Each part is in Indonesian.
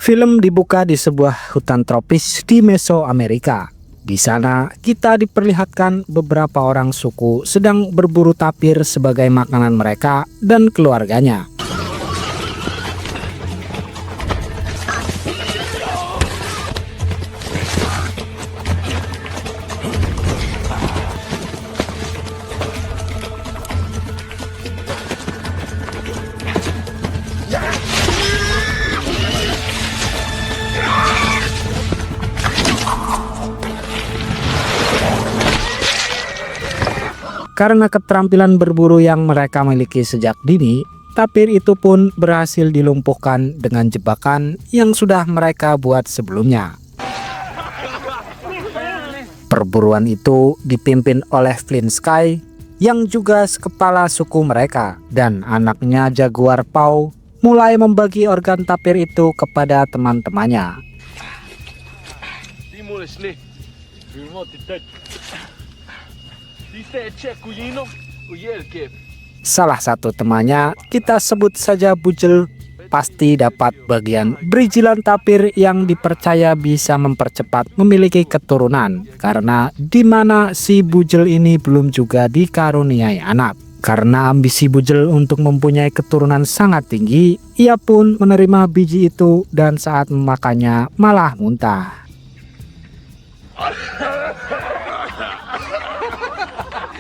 Film dibuka di sebuah hutan tropis di Mesoamerika. Di sana kita diperlihatkan beberapa orang suku sedang berburu tapir sebagai makanan mereka dan keluarganya. Karena keterampilan berburu yang mereka miliki sejak dini, tapir itu pun berhasil dilumpuhkan dengan jebakan yang sudah mereka buat sebelumnya. Perburuan itu dipimpin oleh Flynn Sky, yang juga kepala suku mereka, dan anaknya Jaguar Paw mulai membagi organ tapir itu kepada teman-temannya. Salah satu temannya, kita sebut saja Bujel, pasti dapat bagian berijilan tapir yang dipercaya bisa mempercepat memiliki keturunan, karena di mana si Bujel ini belum juga dikaruniai anak. Karena ambisi Bujel untuk mempunyai keturunan sangat tinggi, ia pun menerima biji itu dan saat memakannya malah muntah.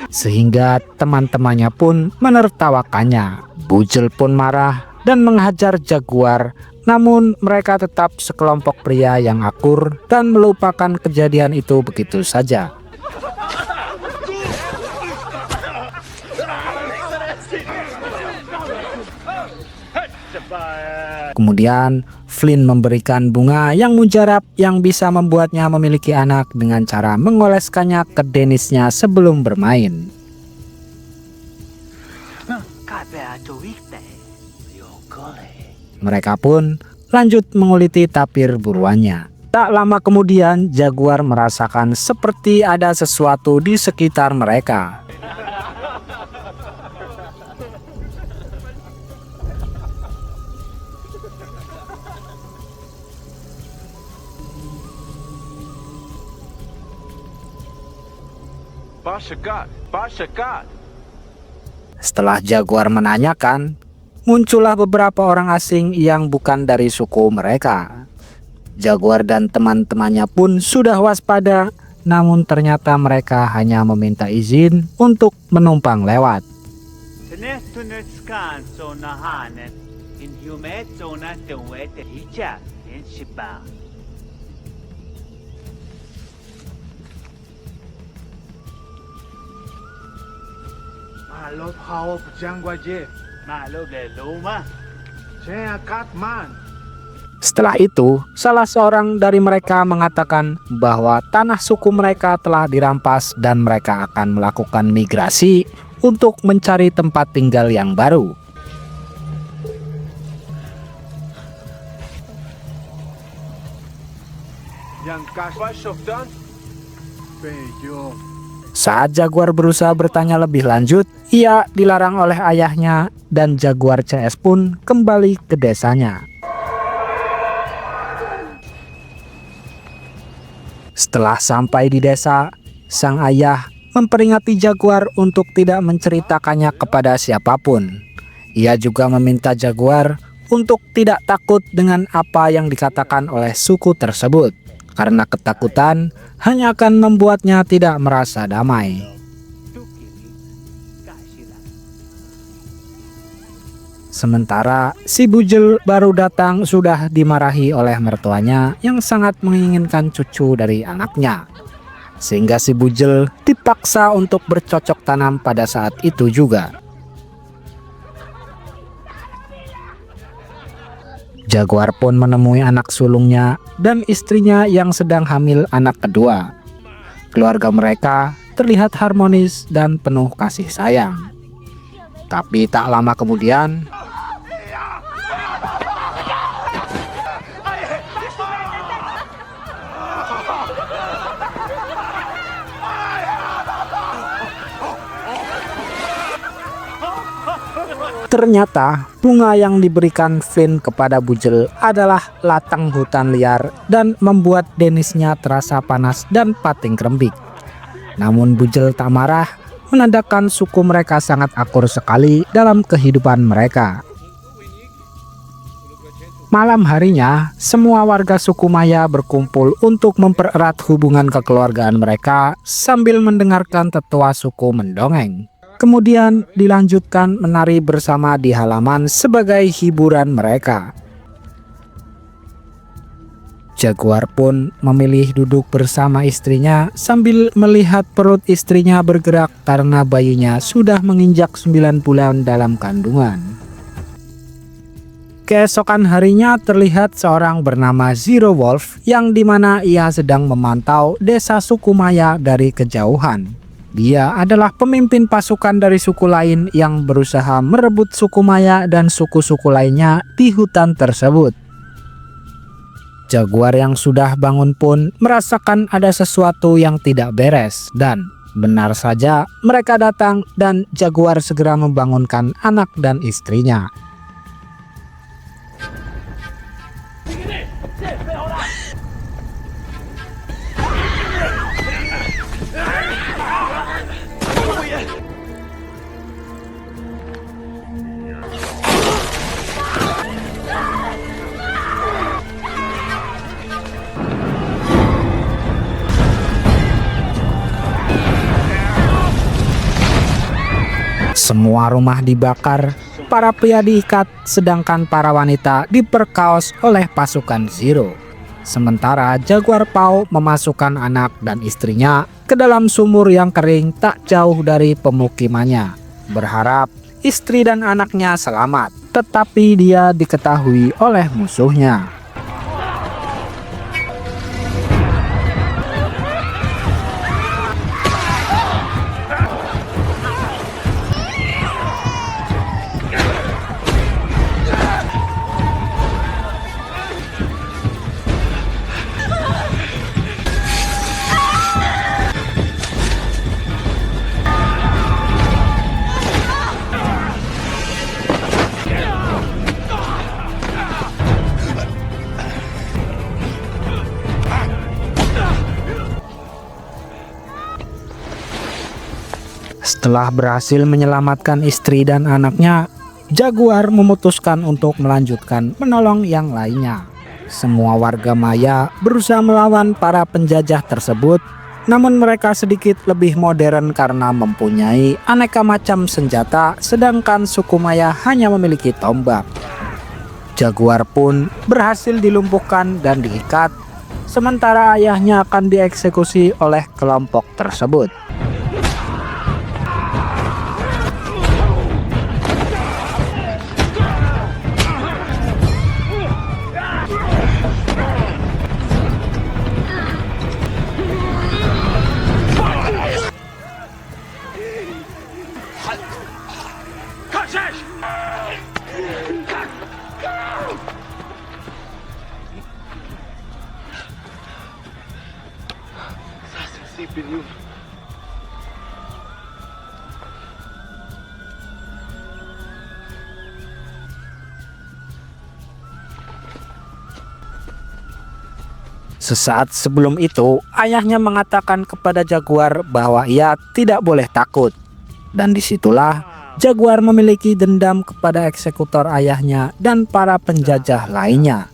Sehingga teman-temannya pun menertawakannya. Bujel pun marah dan menghajar Jaguar, namun mereka tetap sekelompok pria yang akur dan melupakan kejadian itu begitu saja. Kemudian Flynn memberikan bunga yang mujarab yang bisa membuatnya memiliki anak dengan cara mengoleskannya ke denisnya sebelum bermain. Mereka pun lanjut menguliti tapir buruannya. Tak lama kemudian Jaguar merasakan seperti ada sesuatu di sekitar mereka. Setelah Jaguar menanyakan, muncullah beberapa orang asing yang bukan dari suku mereka. Jaguar dan teman-temannya pun sudah waspada, namun ternyata mereka hanya meminta izin untuk menumpang lewat. Setelah itu, salah seorang dari mereka mengatakan bahwa tanah suku mereka telah dirampas dan mereka akan melakukan migrasi untuk mencari tempat tinggal yang baru. Saat Jaguar berusaha bertanya lebih lanjut, ia dilarang oleh ayahnya dan Jaguar CS pun kembali ke desanya. Setelah sampai di desa, sang ayah memperingati Jaguar untuk tidak menceritakannya kepada siapapun. Ia juga meminta Jaguar untuk tidak takut dengan apa yang dikatakan oleh suku tersebut, karena ketakutan hanya akan membuatnya tidak merasa damai. Sementara si Bujel baru datang sudah dimarahi oleh mertuanya yang sangat menginginkan cucu dari anaknya. Sehingga si Bujel dipaksa untuk bercocok tanam pada saat itu juga. Jaguar pun menemui anak sulungnya dan istrinya yang sedang hamil anak kedua. Keluarga mereka terlihat harmonis dan penuh kasih sayang. Tapi tak lama kemudian, Ternyata bunga yang diberikan Flynn kepada Bugel adalah latang hutan liar dan membuat Dennisnya terasa panas dan pating kerembik. Namun Bugel tak marah, menandakan suku mereka sangat akur sekali dalam kehidupan mereka. Malam harinya, semua warga suku Maya berkumpul untuk mempererat hubungan kekeluargaan mereka sambil mendengarkan tetua suku mendongeng. Kemudian dilanjutkan menari bersama di halaman sebagai hiburan mereka. Jaguar pun memilih duduk bersama istrinya sambil melihat perut istrinya bergerak karena bayinya sudah menginjak 9 bulan dalam kandungan. Keesokan harinya terlihat seorang bernama Zero Wolf yang dimana ia sedang memantau desa suku Maya dari kejauhan. Dia adalah pemimpin pasukan dari suku lain yang berusaha merebut suku Maya dan suku-suku lainnya di hutan tersebut. Jaguar yang sudah bangun pun merasakan ada sesuatu yang tidak beres dan benar saja mereka datang dan Jaguar segera membangunkan anak dan istrinya. Semua rumah dibakar, para pria diikat, sedangkan para wanita diperkaos oleh pasukan Zero. Sementara Jaguar Paw memasukkan anak dan istrinya ke dalam sumur yang kering tak jauh dari pemukimannya, berharap istri dan anaknya selamat, tetapi dia diketahui oleh musuhnya. Setelah berhasil menyelamatkan istri dan anaknya, Jaguar memutuskan untuk melanjutkan menolong yang lainnya. Semua warga Maya berusaha melawan para penjajah tersebut, namun mereka sedikit lebih modern karena mempunyai aneka macam senjata, sedangkan suku Maya hanya memiliki tombak. Jaguar pun berhasil dilumpuhkan dan diikat, sementara ayahnya akan dieksekusi oleh kelompok tersebut. Sesaat sebelum itu, ayahnya mengatakan kepada Jaguar bahwa ia tidak boleh takut. Dan disitulah Jaguar memiliki dendam kepada eksekutor ayahnya dan para penjajah lainnya.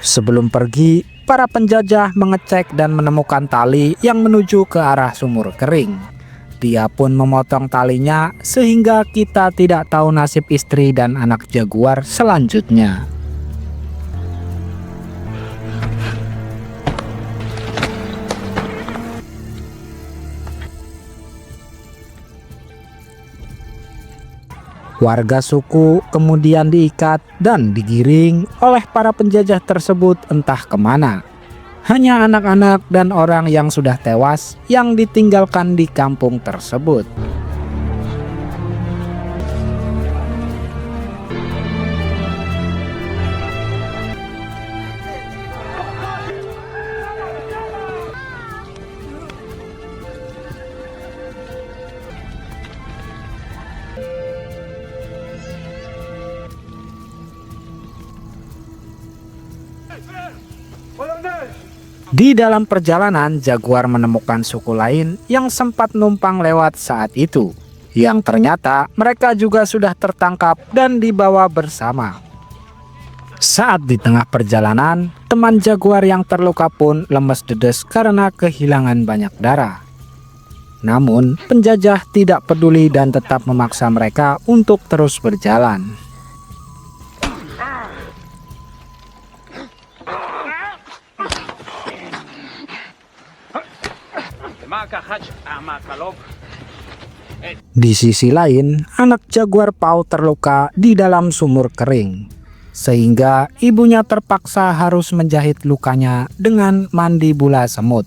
Sebelum pergi, para penjajah mengecek dan menemukan tali yang menuju ke arah sumur kering. Dia pun memotong talinya sehingga kita tidak tahu nasib istri dan anak Jaguar selanjutnya. Warga suku kemudian diikat dan digiring oleh para penjajah tersebut entah kemana. Hanya anak-anak dan orang yang sudah tewas yang ditinggalkan di kampung tersebut. Di dalam perjalanan, Jaguar menemukan suku lain yang sempat numpang lewat saat itu, yang ternyata mereka juga sudah tertangkap dan dibawa bersama. Saat di tengah perjalanan, teman Jaguar yang terluka pun lemes dedes karena kehilangan banyak darah. Namun, penjajah tidak peduli dan tetap memaksa mereka untuk terus berjalan. Di sisi lain, anak Jaguar Pau terluka di dalam sumur kering, sehingga ibunya terpaksa harus menjahit lukanya dengan mandi bola semut.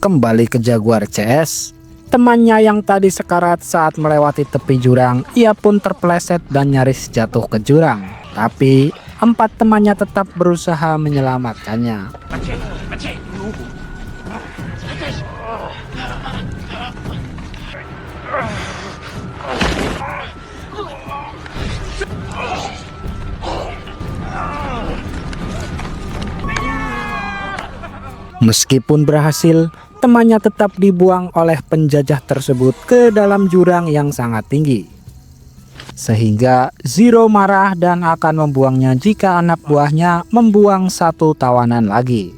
Kembali ke Jaguar CS, temannya yang tadi sekarat saat melewati tepi jurang, ia pun terpeleset dan nyaris jatuh ke jurang. Tapi 4 temannya tetap berusaha menyelamatkannya. Meskipun berhasil, temannya tetap dibuang oleh penjajah tersebut ke dalam jurang yang sangat tinggi. Sehingga Zero marah dan akan membuangnya jika anak buahnya membuang 1 tawanan lagi.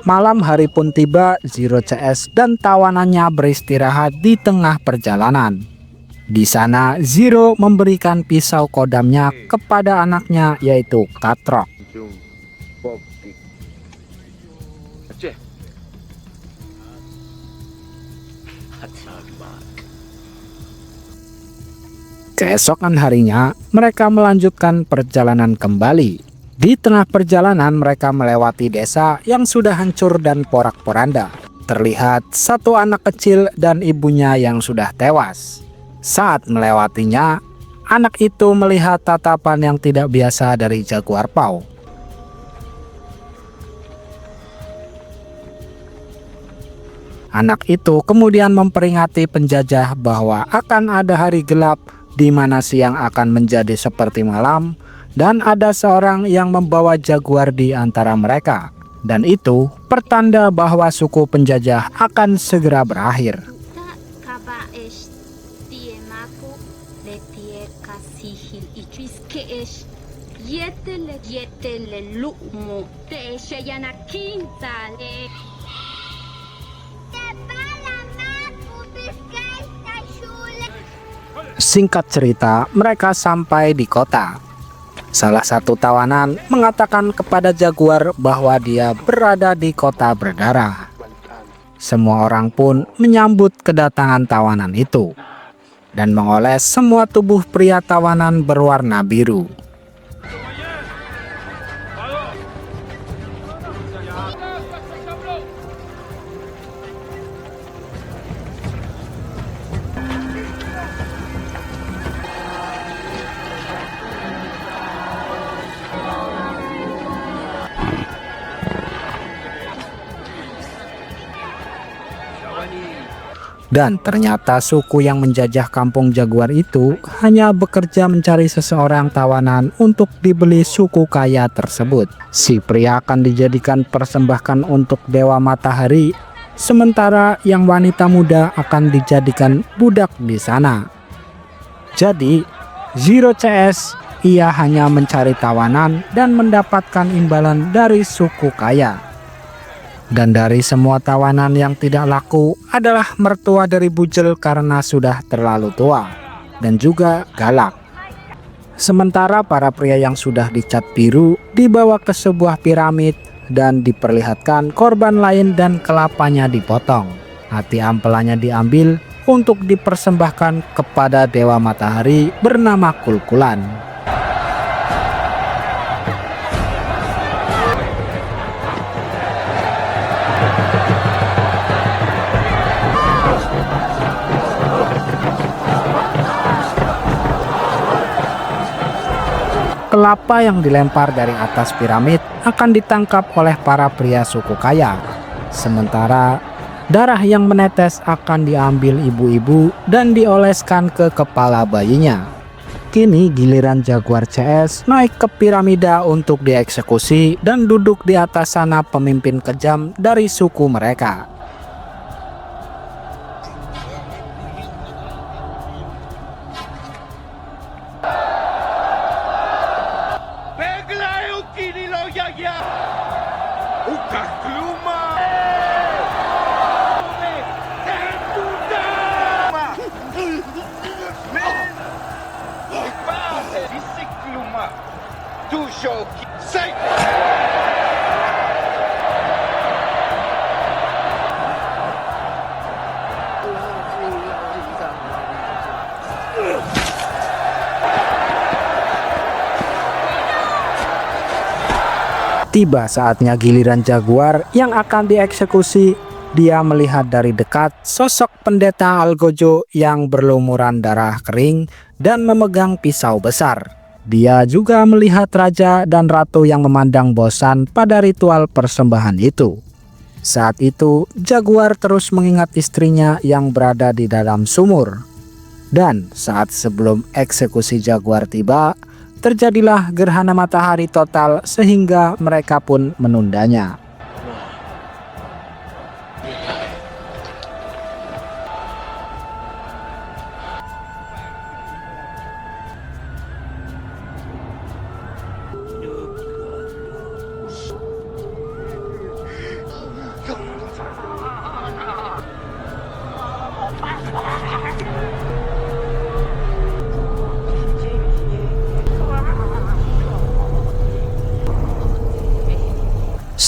Malam hari pun tiba, Zero CS dan tawanannya beristirahat di tengah perjalanan. Di sana, Zero memberikan pisau kodamnya kepada anaknya, yaitu Katrok. Keesokan harinya, mereka melanjutkan perjalanan kembali. Di tengah perjalanan, mereka melewati desa yang sudah hancur dan porak-poranda. Terlihat 1 anak kecil dan ibunya yang sudah tewas. Saat melewatinya, anak itu melihat tatapan yang tidak biasa dari Jaguar Pau. Anak itu kemudian memperingati penjajah bahwa akan ada hari gelap di mana siang akan menjadi seperti malam, dan ada seorang yang membawa jaguar di antara mereka. Dan itu pertanda bahwa suku penjajah akan segera berakhir. Singkat cerita, mereka sampai di kota. Salah satu tawanan mengatakan kepada Jaguar bahwa dia berada di kota berdarah. Semua orang pun menyambut kedatangan tawanan itu dan mengoles semua tubuh pria tawanan berwarna biru. Dan ternyata suku yang menjajah kampung Jaguar itu hanya bekerja mencari seseorang tawanan untuk dibeli suku kaya tersebut. Si pria akan dijadikan persembahkan untuk dewa matahari, sementara yang wanita muda akan dijadikan budak di sana. Jadi, Zero CS ia hanya mencari tawanan dan mendapatkan imbalan dari suku kaya. Dan dari semua tawanan yang tidak laku adalah mertua dari Bujel karena sudah terlalu tua dan juga galak. Sementara para pria yang sudah dicat biru dibawa ke sebuah piramid dan diperlihatkan korban lain dan kelapanya dipotong. Hati ampelannya diambil untuk dipersembahkan kepada dewa matahari bernama Kulkulan. Kelapa yang dilempar dari atas piramid akan ditangkap oleh para pria suku kaya. Sementara darah yang menetes akan diambil ibu-ibu dan dioleskan ke kepala bayinya. Kini giliran Jaguar CS naik ke piramida untuk dieksekusi dan duduk di atas sana pemimpin kejam dari suku mereka. Tiba saatnya giliran Jaguar yang akan dieksekusi. Dia melihat dari dekat sosok pendeta Algojo yang berlumuran darah kering dan memegang pisau besar. Dia juga melihat raja dan ratu yang memandang bosan pada ritual persembahan itu. Saat itu Jaguar terus mengingat istrinya yang berada di dalam sumur. Dan saat sebelum eksekusi Jaguar tiba, terjadilah gerhana matahari total sehingga mereka pun menundanya.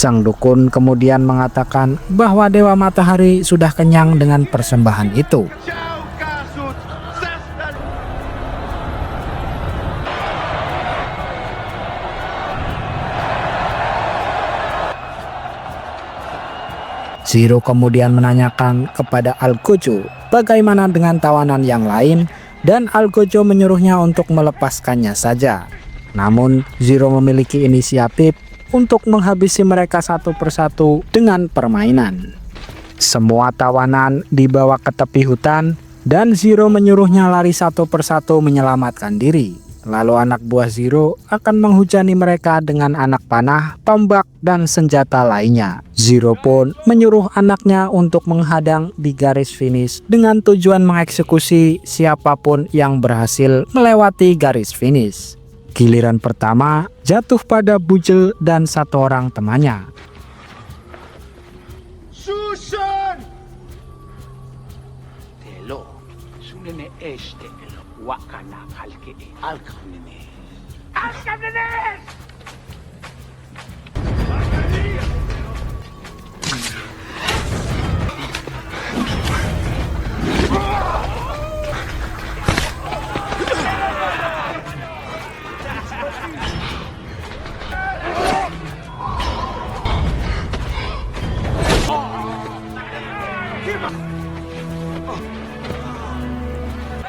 Sang dukun kemudian mengatakan bahwa Dewa Matahari sudah kenyang dengan persembahan itu. Zero kemudian menanyakan kepada Algojo bagaimana dengan tawanan yang lain, dan Algojo menyuruhnya untuk melepaskannya saja. Namun Zero memiliki inisiatif untuk menghabisi mereka satu persatu dengan permainan. Semua tawanan dibawa ke tepi hutan dan Zero menyuruhnya lari satu persatu menyelamatkan diri. Lalu anak buah Zero akan menghujani mereka dengan anak panah, tombak, dan senjata lainnya. Zero pun menyuruh anaknya untuk menghadang di garis finish dengan tujuan mengeksekusi siapapun yang berhasil melewati garis finish. Giliran pertama jatuh pada Bujel dan satu orang temannya. Susan! Telo, sunene este wakana kalke alkanene. Alkanene!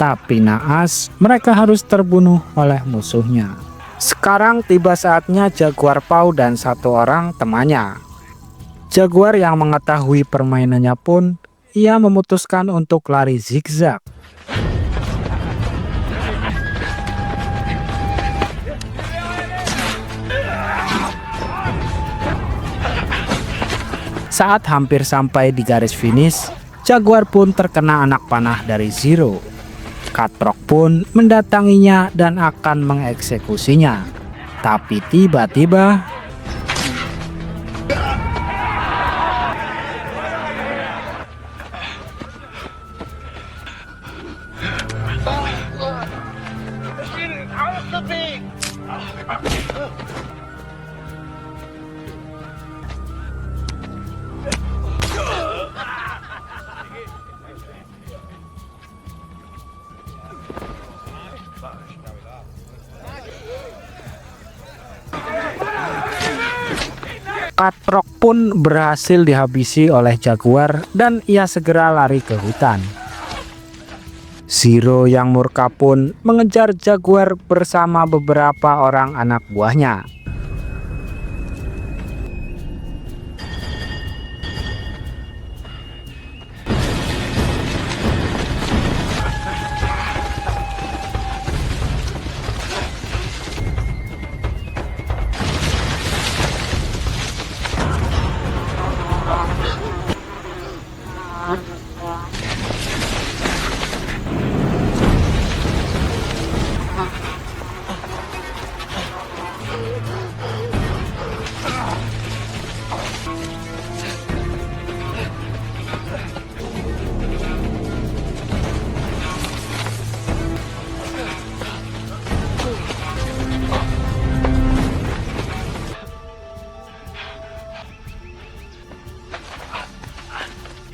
Tapi naas, mereka harus terbunuh oleh musuhnya. Sekarang tiba saatnya Jaguar Pau dan satu orang temannya. Jaguar yang mengetahui permainannya pun, ia memutuskan untuk lari zigzag. Saat hampir sampai di garis finish, Jaguar pun terkena anak panah dari Zero. Katrok pun mendatanginya dan akan mengeksekusinya. Tapi tiba-tiba Katrok pun berhasil dihabisi oleh jaguar dan ia segera lari ke hutan. Zero yang murka pun mengejar jaguar bersama beberapa orang anak buahnya.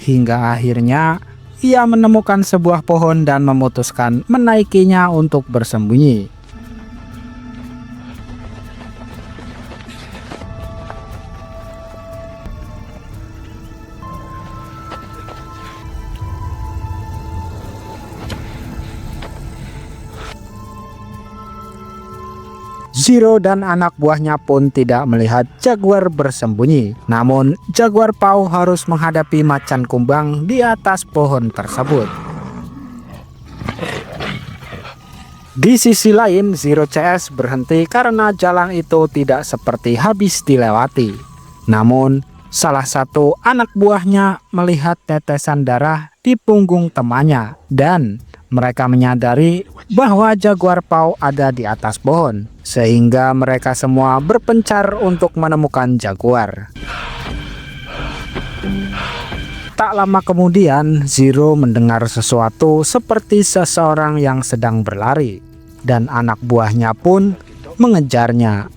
Hingga akhirnya ia menemukan sebuah pohon dan memutuskan menaikinya untuk bersembunyi. Zero dan anak buahnya pun tidak melihat jaguar bersembunyi. Namun, jaguar Pau harus menghadapi macan kumbang di atas pohon tersebut. Di sisi lain, Zero CS berhenti karena jalan itu tidak seperti habis dilewati. Namun, salah satu anak buahnya melihat tetesan darah di punggung temannya dan mereka menyadari bahwa jaguar Pau ada di atas pohon, sehingga mereka semua berpencar untuk menemukan jaguar. Tak lama kemudian, Zero mendengar sesuatu seperti seseorang yang sedang berlari, dan anak buahnya pun mengejarnya.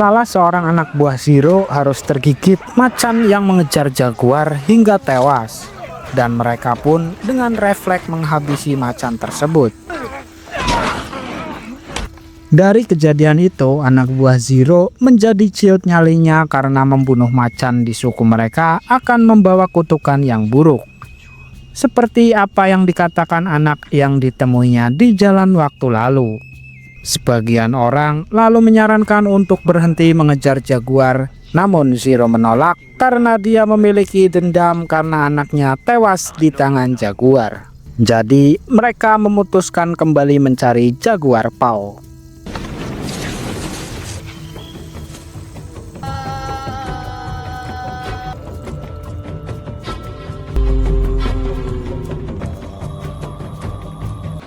Salah seorang anak buah Zero harus tergigit macan yang mengejar jaguar hingga tewas, dan mereka pun dengan refleks menghabisi macan tersebut. Dari kejadian itu, anak buah Zero menjadi ciut nyalinya karena membunuh macan di suku mereka akan membawa kutukan yang buruk. Seperti apa yang dikatakan anak yang ditemuinya di jalan waktu lalu. Sebagian orang lalu menyarankan untuk berhenti mengejar jaguar, namun Zero menolak karena dia memiliki dendam karena anaknya tewas di tangan jaguar. Jadi mereka memutuskan kembali mencari jaguar Pau.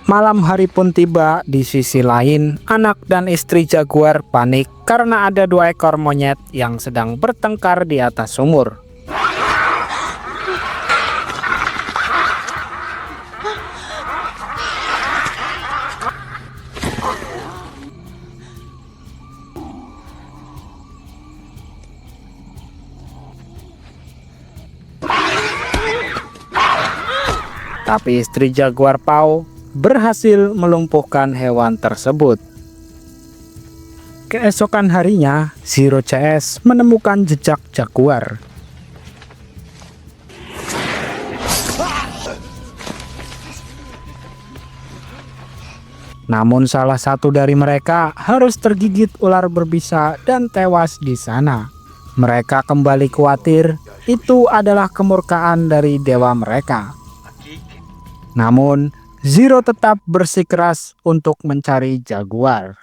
Malam hari pun tiba. Di sisi lain, anak dan istri jaguar panik karena ada 2 ekor monyet yang sedang bertengkar di atas sumur. Tapi istri jaguar Pau berhasil melumpuhkan hewan tersebut. Keesokan harinya, Zero CS menemukan jejak jaguar. Namun salah satu dari mereka harus tergigit ular berbisa dan tewas di sana. Mereka kembali khawatir itu adalah kemurkaan dari dewa mereka. Namun, Zero tetap bersikeras untuk mencari jaguar.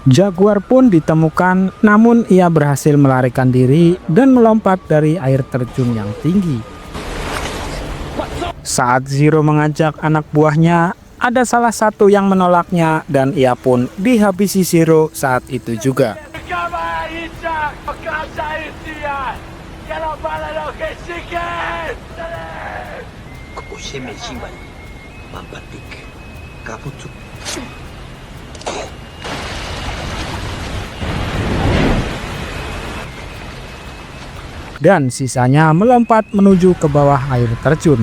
Jaguar pun ditemukan, namun ia berhasil melarikan diri dan melompat dari air terjun yang tinggi. Saat Zero mengajak anak buahnya, ada salah satu yang menolaknya dan ia pun dihabisi Zero saat itu juga. Dan sisanya melompat menuju ke bawah air terjun.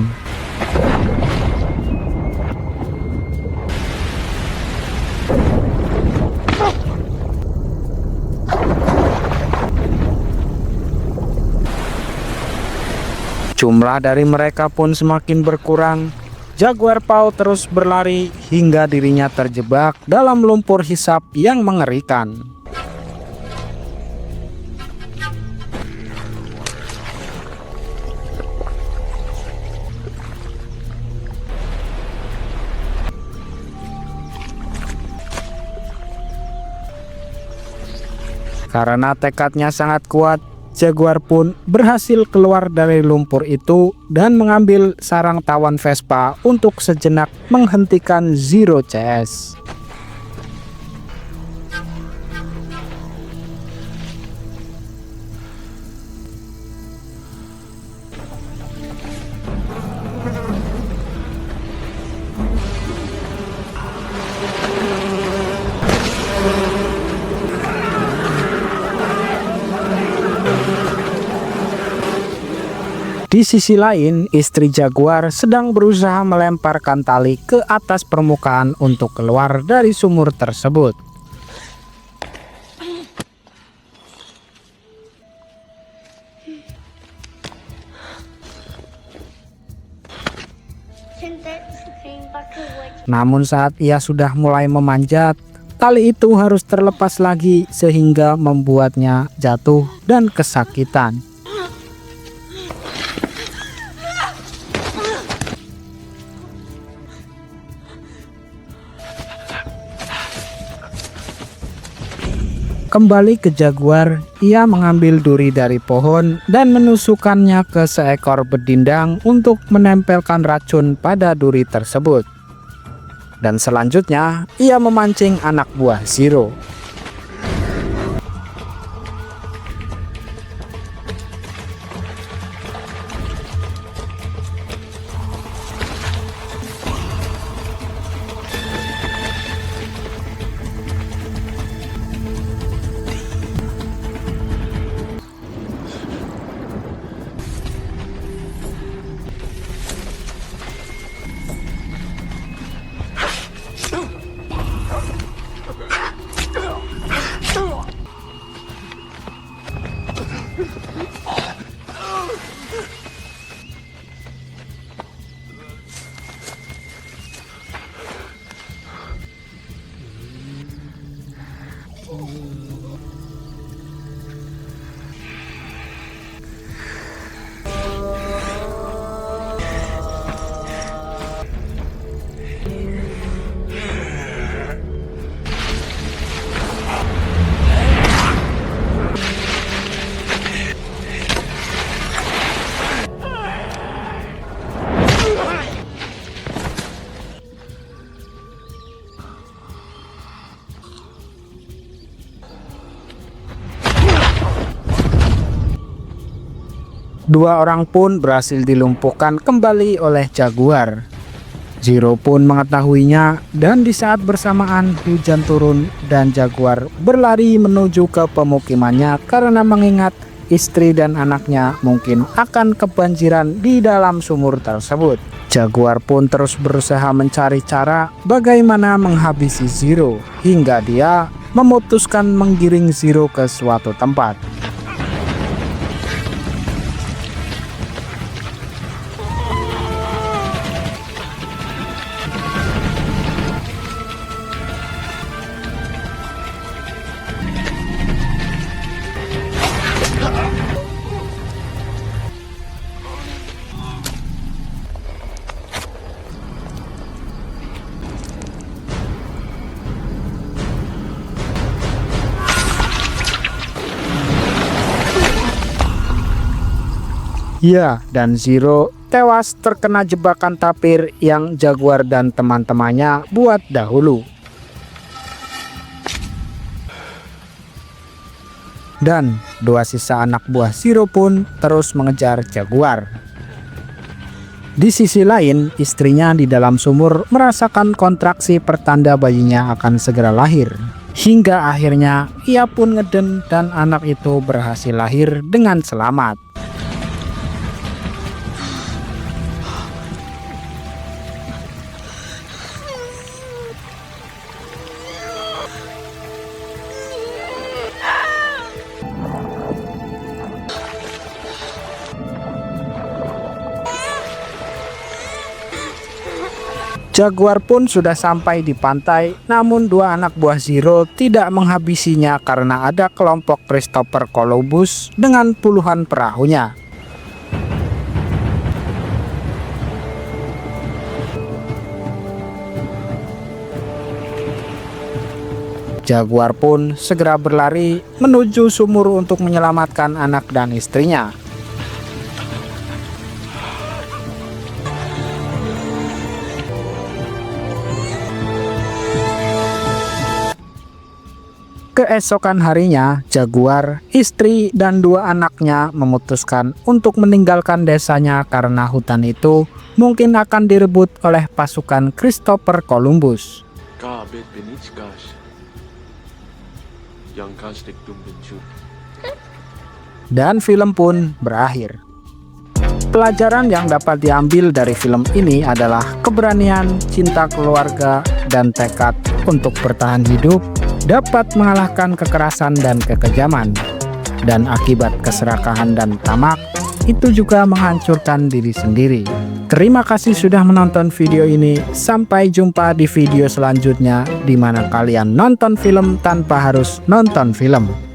Jumlah dari mereka pun semakin berkurang. Jaguar Paw terus berlari hingga dirinya terjebak dalam lumpur hisap yang mengerikan. Karena tekadnya sangat kuat, Jaguar pun berhasil keluar dari lumpur itu dan mengambil sarang tawon Vespa untuk sejenak menghentikan Zero CS. Di sisi lain, istri Jaguar sedang berusaha melemparkan tali ke atas permukaan untuk keluar dari sumur tersebut. Namun saat ia sudah mulai memanjat, tali itu harus terlepas lagi sehingga membuatnya jatuh dan kesakitan. Kembali ke Jaguar, ia mengambil duri dari pohon dan menusukkannya ke seekor bedindang untuk menempelkan racun pada duri tersebut. Dan selanjutnya, ia memancing anak buah Zero. Dua orang pun berhasil dilumpuhkan kembali oleh Jaguar. Zero pun mengetahuinya dan di saat bersamaan hujan turun dan Jaguar berlari menuju ke pemukimannya karena mengingat istri dan anaknya mungkin akan kebanjiran di dalam sumur tersebut. Jaguar pun terus berusaha mencari cara bagaimana menghabisi Zero hingga dia memutuskan menggiring Zero ke suatu tempat. Ya, dan Zero tewas terkena jebakan tapir yang Jaguar dan teman-temannya buat dahulu. Dan dua sisa anak buah Zero pun terus mengejar Jaguar. Di sisi lain, istrinya di dalam sumur merasakan kontraksi pertanda bayinya akan segera lahir. Hingga akhirnya ia pun ngeden dan anak itu berhasil lahir dengan selamat. Jaguar pun sudah sampai di pantai, namun dua anak buah Zero tidak menghabisinya karena ada kelompok Christopher Columbus dengan puluhan perahunya. Jaguar pun segera berlari menuju sumur untuk menyelamatkan anak dan istrinya. Keesokan harinya, Jaguar, istri, dan dua anaknya memutuskan untuk meninggalkan desanya karena hutan itu mungkin akan direbut oleh pasukan Christopher Columbus. Dan film pun berakhir. Pelajaran yang dapat diambil dari film ini adalah keberanian, cinta keluarga, dan tekad untuk bertahan hidup dapat mengalahkan kekerasan dan kekejaman. Dan akibat keserakahan dan tamak, itu juga menghancurkan diri sendiri. Terima kasih sudah menonton video ini. Sampai jumpa di video selanjutnya di mana kalian nonton film tanpa harus nonton film.